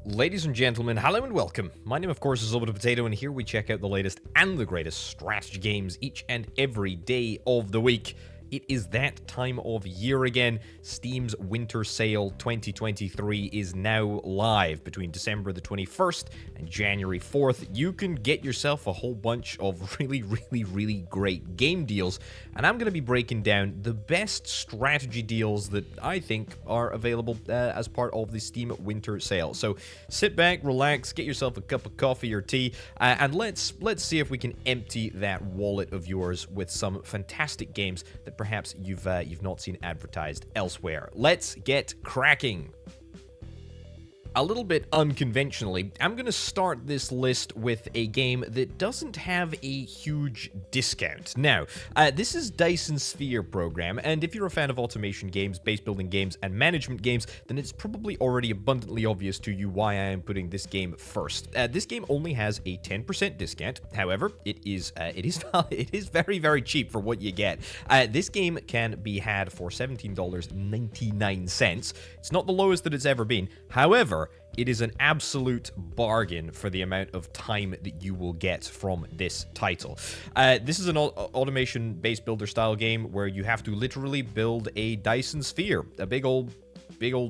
Ladies and gentlemen, hello and welcome. My name, of course, is Obito Potato, and here we check out the latest and the greatest strategy games each and every day of the week. It is that time of year again. Steam's Winter Sale 2023 is now live between December the 21st and January 4th. You can get yourself a whole bunch of really great game deals, and I'm going to be breaking down the best strategy deals that I think are available as part of the Steam Winter Sale. So sit back, relax, get yourself a cup of coffee or tea, and let's see if we can empty that wallet of yours with some fantastic games that perhaps you've not seen advertised elsewhere. Let's get cracking. A little bit unconventionally, I'm going to start this list with a game that doesn't have a huge discount. Now, this is Dyson Sphere program, and if you're a fan of automation games, base building games, and management games, then it's probably already abundantly obvious to you why I am putting this game first. This game only has a 10% discount. However, it is very cheap for what you get. This game can be had for $17.99. It's not the lowest that it's ever been. However, it is an absolute bargain for the amount of time that you will get from this title. This is an automation base builder style game where you have to literally build a Dyson sphere, a big old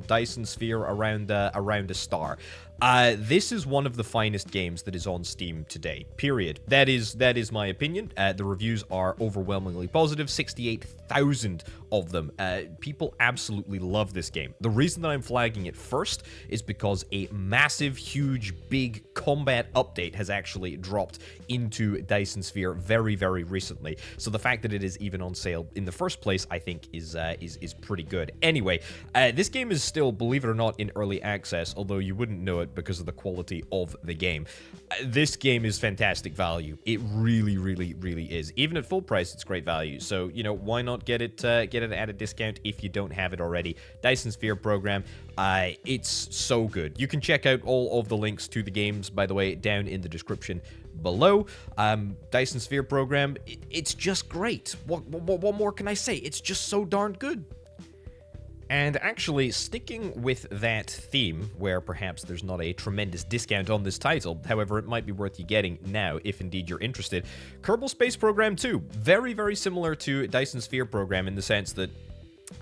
Dyson sphere around a star. This is one of the finest games that is on Steam today, period. That is my opinion. The reviews are overwhelmingly positive, 68,000 of them. People absolutely love this game. The reason that I'm flagging it first is because a massive, huge, big combat update has actually dropped into Dyson Sphere very recently. So the fact that it is even on sale in the first place, I think, is pretty good. Anyway, this game is still, believe it or not, in early access, although you wouldn't know it because of the quality of the game. This game is fantastic value. It really is. Even at full price, it's great value. So, you know, why not get it at a discount if you don't have it already? Dyson Sphere program, it's so good. You can check out all of the links to the games, by the way, down in the description below. Dyson Sphere program, it's just great. What more can I say? It's just so darn good. And actually, sticking with that theme, where perhaps there's not a tremendous discount on this title, however, it might be worth you getting now, if indeed you're interested. Kerbal Space Program 2, very similar to Dyson Sphere Program in the sense that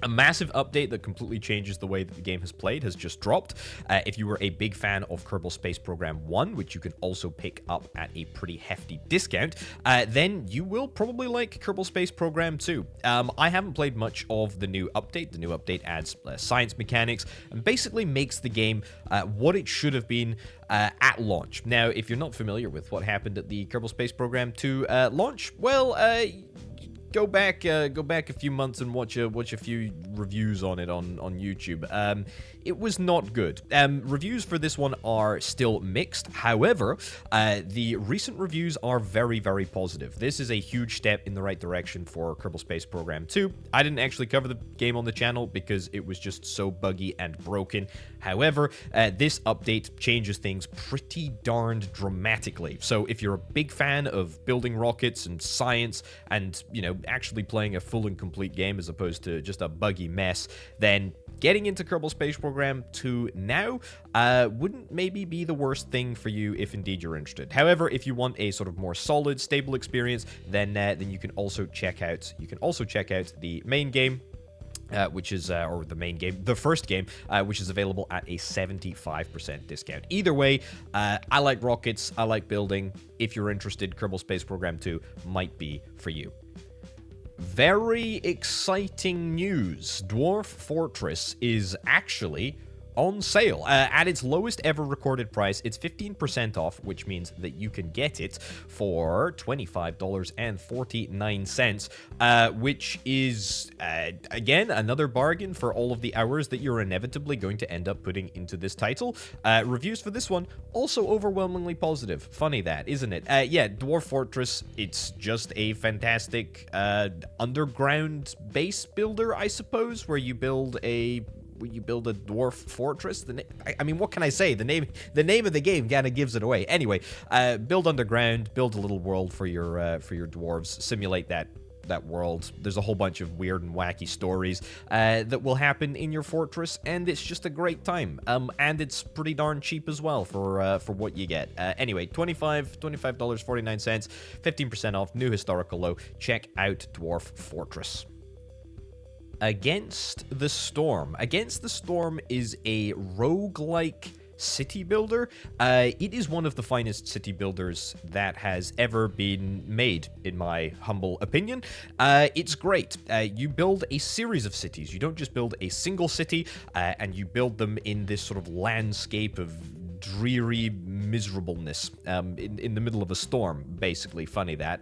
a massive update that completely changes the way that the game has played has just dropped. If you were a big fan of Kerbal Space Program 1, which you can also pick up at a pretty hefty discount, then you will probably like Kerbal Space Program 2. I haven't played much of the new update. The new update adds science mechanics and basically makes the game what it should have been at launch. Now, if you're not familiar with what happened at the Kerbal Space Program 2 launch, well, go back a few months and watch a few reviews on it on YouTube. It was not good. Reviews for this one are still mixed. However, the recent reviews are very positive. This is a huge step in the right direction for Kerbal Space Program 2. I didn't actually cover the game on the channel because it was just so buggy and broken. However, this update changes things pretty darned dramatically. So if you're a big fan of building rockets and science and, you know, actually playing a full and complete game as opposed to just a buggy mess, then getting into Kerbal Space Program 2 now wouldn't maybe be the worst thing for you if indeed you're interested. However, if you want a sort of more solid, stable experience, then you can also check out the main game. Which is, or the main game, the first game, which is available at a 75% discount. Either way, I like rockets, I like building. If you're interested, Kerbal Space Program 2 might be for you. Very exciting news. Dwarf Fortress is actually on sale at its lowest ever recorded price. It's 15% off, which means that you can get it for $25.49, which is again another bargain for all of the hours that you're inevitably going to end up putting into this title. Reviews for this one also overwhelmingly positive. Funny that, isn't it? Yeah, Dwarf Fortress, it's just a fantastic underground base builder, I suppose, where you build a dwarf fortress. I mean, what can I say? The name of the game kind of gives it away. Anyway, build underground, build a little world for your dwarves, simulate that that world. There's a whole bunch of weird and wacky stories that will happen in your fortress, and it's just a great time. And it's pretty darn cheap as well for what you get. Anyway, $25.49, 15% off, new historical low. Check out Dwarf Fortress. Against the Storm. Against the Storm is a roguelike city builder. It is one of the finest city builders that has ever been made, in my humble opinion. It's great. You build a series of cities. You don't just build a single city, and you build them in this sort of landscape of dreary miserableness in the middle of a storm, basically. Funny that.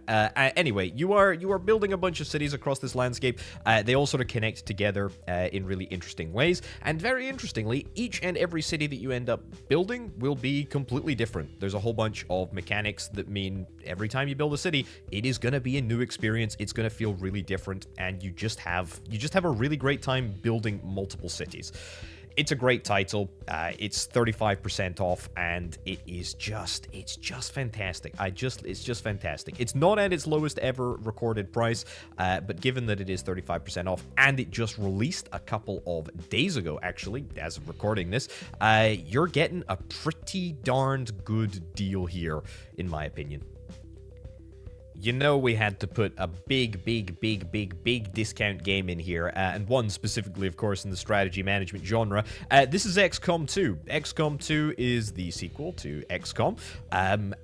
Anyway, you are building a bunch of cities across this landscape. They all sort of connect together in really interesting ways, and very interestingly, each and every city that you end up building will be completely different. There's a whole bunch of mechanics that mean every time you build a city, it is going to be a new experience. It's going to feel really different, and you just have a really great time building multiple cities. It's a great title. It's 35% off, and it's just fantastic. It's just fantastic. It's not at its lowest ever recorded price, but given that it is 35% off, and it just released a couple of days ago, actually, as of recording this, you're getting a pretty darned good deal here, in my opinion. You know we had to put a big discount game in here, and one specifically, of course, in the strategy management genre. This is Xcom 2. Xcom 2 is the sequel to Xcom,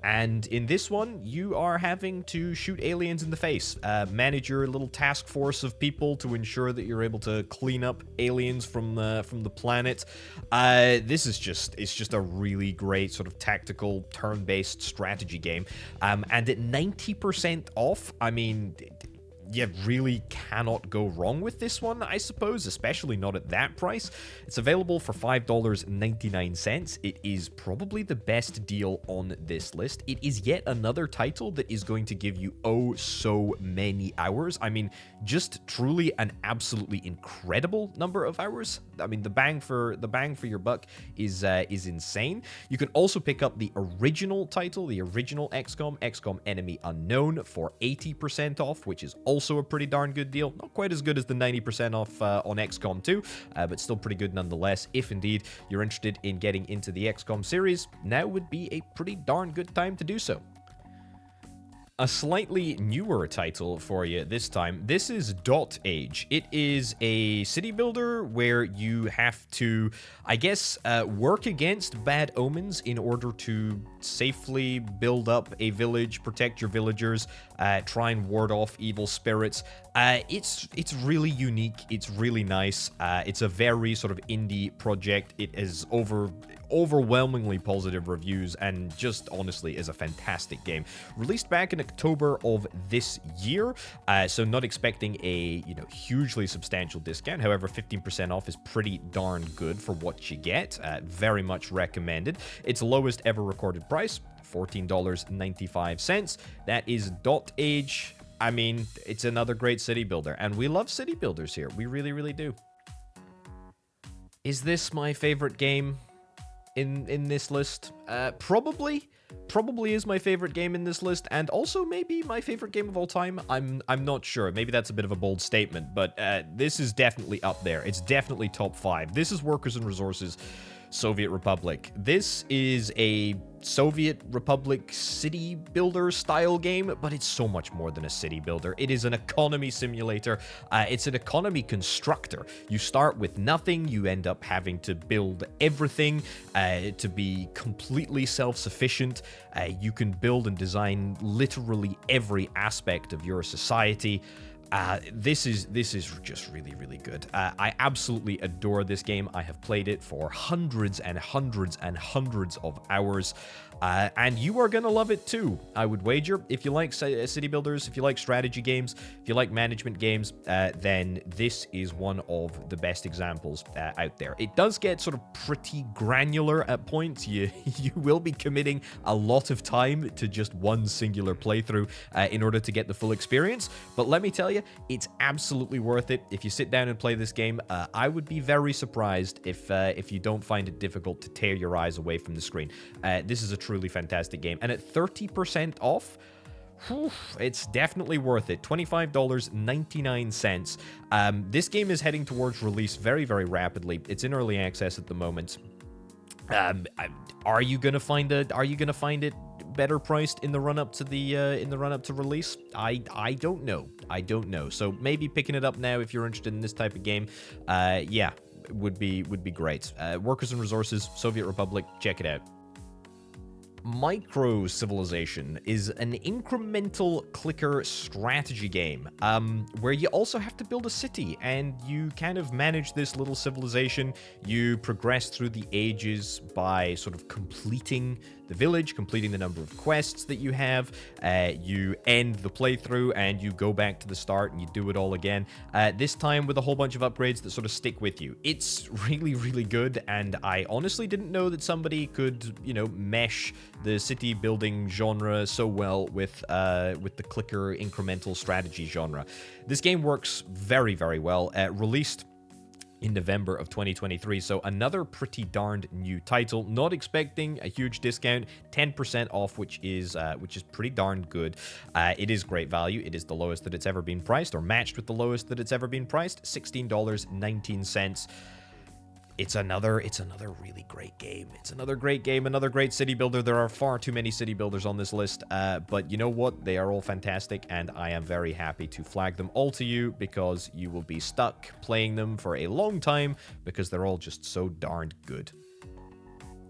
and in this one, you are having to shoot aliens in the face, manage your little task force of people to ensure that you're able to clean up aliens from the planet. This is just a really great sort of tactical turn-based strategy game, and at 90% off, I mean, you really cannot go wrong with this one, I suppose, especially not at that price. It's available for $5.99. It is probably the best deal on this list. It is yet another title that is going to give you oh so many hours. I mean, just truly an absolutely incredible number of hours. I mean, the bang for your buck is insane. You can also pick up the original title, the original XCOM Enemy Unknown, for 80% off, which is also a pretty darn good deal. Not quite as good as the 90% off on XCOM 2, but still pretty good nonetheless. If indeed you're interested in getting into the XCOM series, now would be a pretty darn good time to do so. A slightly newer title for you this time. This is Dotage. It is a city builder where you have to, I guess, work against bad omens in order to safely build up a village, protect your villagers, try and ward off evil spirits. It's really unique. It's really nice. It's a very sort of indie project. It is overwhelmingly positive reviews, and just honestly is a fantastic game. Released back in October of this year, so not expecting a hugely substantial discount. However, 15% off is pretty darn good for what you get. Very much recommended. Its lowest ever recorded price, $14.95. That is Dotage. I mean, it's another great city builder, and we love city builders here. We really, really do. Is this my favorite game in this list? Probably is my favorite game in this list, and also maybe my favorite game of all time. I'm not sure. Maybe that's a bit of a bold statement, but this is definitely up there. It's definitely top 5. This is Workers and Resources Soviet Republic. This is a Soviet Republic city builder style game, but it's so much more than a city builder. It is an economy simulator. It's an economy constructor. You start with nothing. You end up having to build everything to be completely self-sufficient. You can build and design literally every aspect of your society. This is just really, really good. I absolutely adore this game. I have played it for hundreds and hundreds and hundreds of hours. And you are going to love it too, I would wager. If you like city builders, if you like strategy games, if you like management games, then this is one of the best examples out there. It does get sort of pretty granular at points. You will be committing a lot of time to just one singular playthrough in order to get the full experience. But let me tell you, it's absolutely worth it. If you sit down and play this game, I would be very surprised if you don't find it difficult to tear your eyes away from the screen. This is a truly fantastic game, and at 30% off, Whew, it's definitely worth it. $25.99. This game is heading towards release very, very rapidly. It's in early access at the moment. Are you gonna find it better priced in the run up to release? I don't know. I don't know. So maybe picking it up now if you're interested in this type of game. Yeah, would be great. Workers and Resources, Soviet Republic. Check it out. Microcivilization is an incremental clicker strategy game where you also have to build a city, and you kind of manage this little civilization. You progress through the ages by sort of completing the village, completing the number of quests that you have. You end the playthrough and you go back to the start and you do it all again, this time with a whole bunch of upgrades that sort of stick with you. It's really, really good, and I honestly didn't know that somebody could, you know, mesh the city building genre so well with the clicker incremental strategy genre. This game works very, very well. Released in November of 2023, so another pretty darned new title. Not expecting a huge discount, 10% off, which is pretty darn good. It is great value. It is the lowest that it's ever been priced, or matched with the lowest that it's ever been priced, $16.19. It's another really great game. It's another great game, another great city builder. There are far too many city builders on this list, but you know what? They are all fantastic, and I am very happy to flag them all to you because you will be stuck playing them for a long time because they're all just so darned good.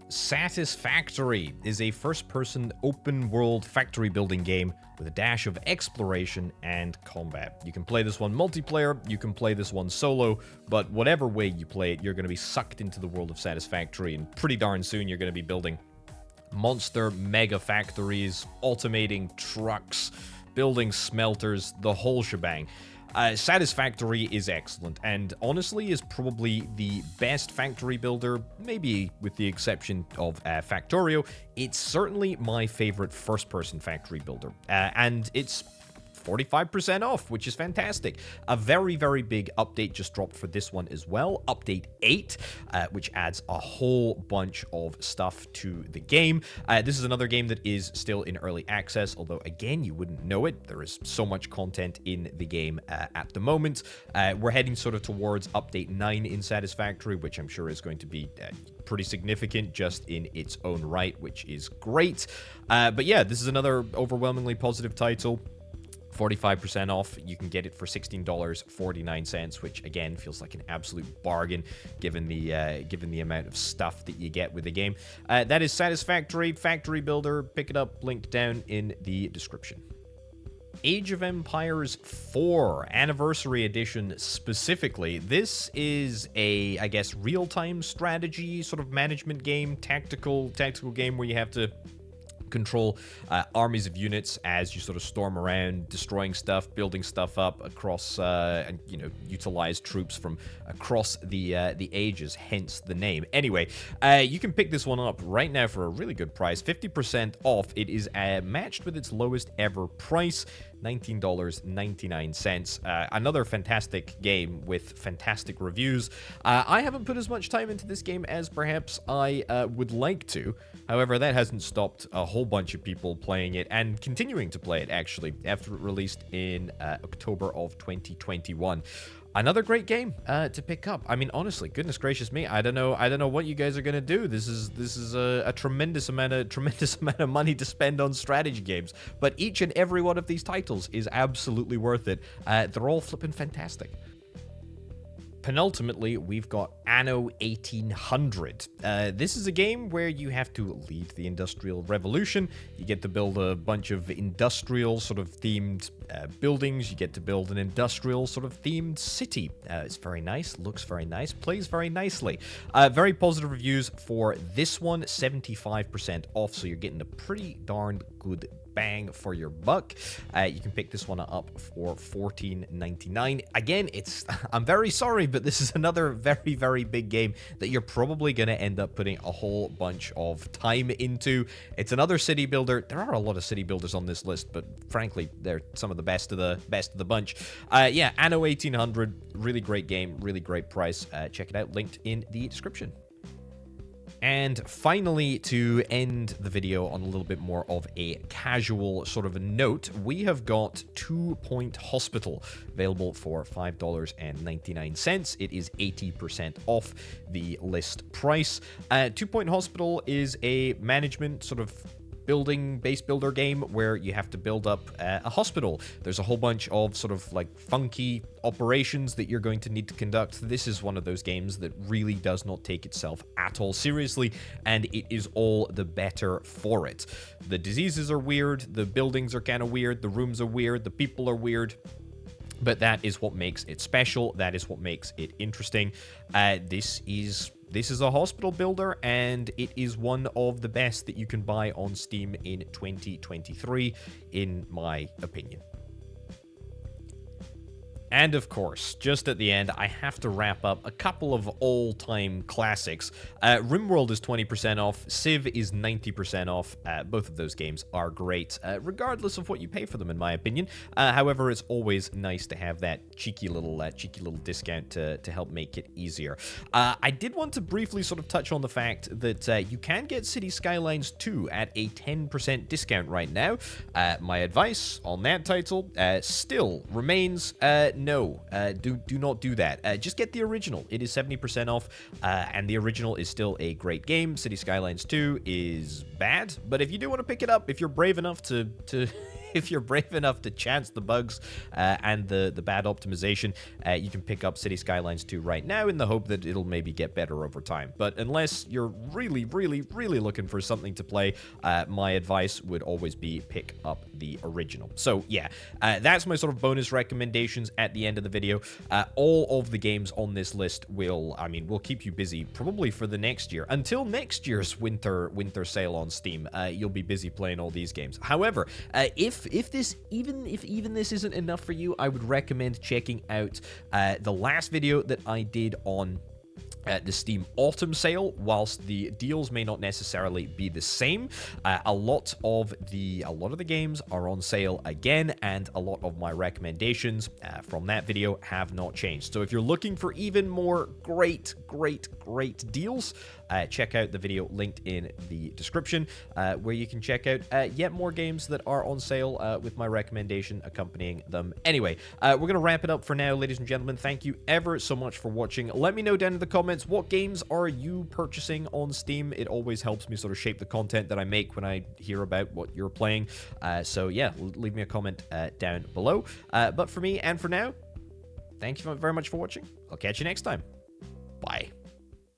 Satisfactory is a first-person open-world factory building game with a dash of exploration and combat. You can play this one multiplayer, you can play this one solo, but whatever way you play it, you're going to be sucked into the world of Satisfactory, and pretty darn soon you're going to be building monster mega factories, automating trucks, building smelters, the whole shebang. Satisfactory is excellent, and honestly is probably the best factory builder, maybe with the exception of Factorio. It's certainly my favorite first-person factory builder, and it's 45% off, which is fantastic. A very, very big update just dropped for this one as well. Update 8, which adds a whole bunch of stuff to the game. This is another game that is still in early access, although, again, you wouldn't know it. There is so much content in the game at the moment. We're heading sort of towards Update 9 in Satisfactory, which I'm sure is going to be pretty significant just in its own right, which is great. But yeah, this is another overwhelmingly positive title. 45% off. You can get it for $16.49, which again feels like an absolute bargain given the amount of stuff that you get with the game. That is Satisfactory Factory Builder. Pick it up, linked down in the description. Age of Empires 4 Anniversary Edition specifically. This is a, I guess, real-time strategy sort of management game, tactical game where you have to control armies of units as you sort of storm around, destroying stuff, building stuff up across, and you know, utilize troops from across the ages, hence the name. Anyway, you can pick this one up right now for a really good price, 50% off. It is matched with its lowest ever price, $19.99. Another fantastic game with fantastic reviews. I haven't put as much time into this game as perhaps I would like to. However, that hasn't stopped a whole bunch of people playing it and continuing to play it, actually, after it released in October of 2021. Another great game to pick up. I mean, honestly, goodness gracious me, I don't know what you guys are gonna do. This is a tremendous amount of money to spend on strategy games. But each and every one of these titles is absolutely worth it. They're all flipping fantastic. Penultimately, we've got Anno 1800. This is a game where you have to lead the Industrial Revolution. You get to build a bunch of industrial sort of themed buildings. You get to build an industrial sort of themed city. It's very nice, looks very nice, plays very nicely. Very positive reviews for this one, 75% off, so you're getting a pretty darn good bang for your buck. You can pick this one up for $14.99. Again, I'm very sorry, but this is another very, very big game that you're probably going to end up putting a whole bunch of time into. It's another city builder. There are a lot of city builders on this list, but frankly, they're some of the best of the bunch. Yeah, Anno 1800, really great game, really great price. Check it out, linked in the description. And finally, to end the video on a little bit more of a casual sort of a note, we have got 2 Point Hospital available for $5.99. It is 80% off the list price. 2 Point Hospital is a management sort of base builder game where you have to build up a hospital. There's a whole bunch of sort of like funky operations that you're going to need to conduct. This is one of those games that really does not take itself at all seriously, and it is all the better for it. The diseases are weird, the buildings are kind of weird, the rooms are weird, the people are weird. But that is what makes it special. That is what makes it interesting. This is a hospital builder, and it is one of the best that you can buy on Steam in 2023, in my opinion. And of course, just at the end, I have to wrap up a couple of all-time classics. RimWorld is 20% off, Civ is 90% off. Both of those games are great, regardless of what you pay for them, in my opinion. However, it's always nice to have that cheeky little discount to help make it easier. I did want to briefly sort of touch on the fact that you can get City Skylines 2 at a 10% discount right now. My advice on that title still remains... no, do not do that. Just get the original. It is 70% off, and the original is still a great game. City Skylines 2 is bad, but if you do want to pick it up, if you're brave enough to if you're brave enough to chance the bugs and the bad optimization, you can pick up City Skylines 2 right now in the hope that it'll maybe get better over time. But unless you're really, really, really looking for something to play, my advice would always be pick up the original. So yeah, that's my sort of bonus recommendations at the end of the video. All of the games on this list will keep you busy probably for the next year. Until next year's winter sale on Steam, you'll be busy playing all these games. However, if this isn't enough for you, I would recommend checking out the last video that I did on the Steam Autumn Sale. Whilst the deals may not necessarily be the same, a lot of the games are on sale again, and a lot of my recommendations from that video have not changed. So if you're looking for even more great deals, check out the video linked in the description, where you can check out yet more games that are on sale with my recommendation accompanying them. Anyway, we're going to wrap it up for now, ladies and gentlemen. Thank you ever so much for watching. Let me know down in the comments, what games are you purchasing on Steam? It always helps me sort of shape the content that I make when I hear about what you're playing. So yeah, leave me a comment down below. But for me and for now, thank you very much for watching. I'll catch you next time. Bye.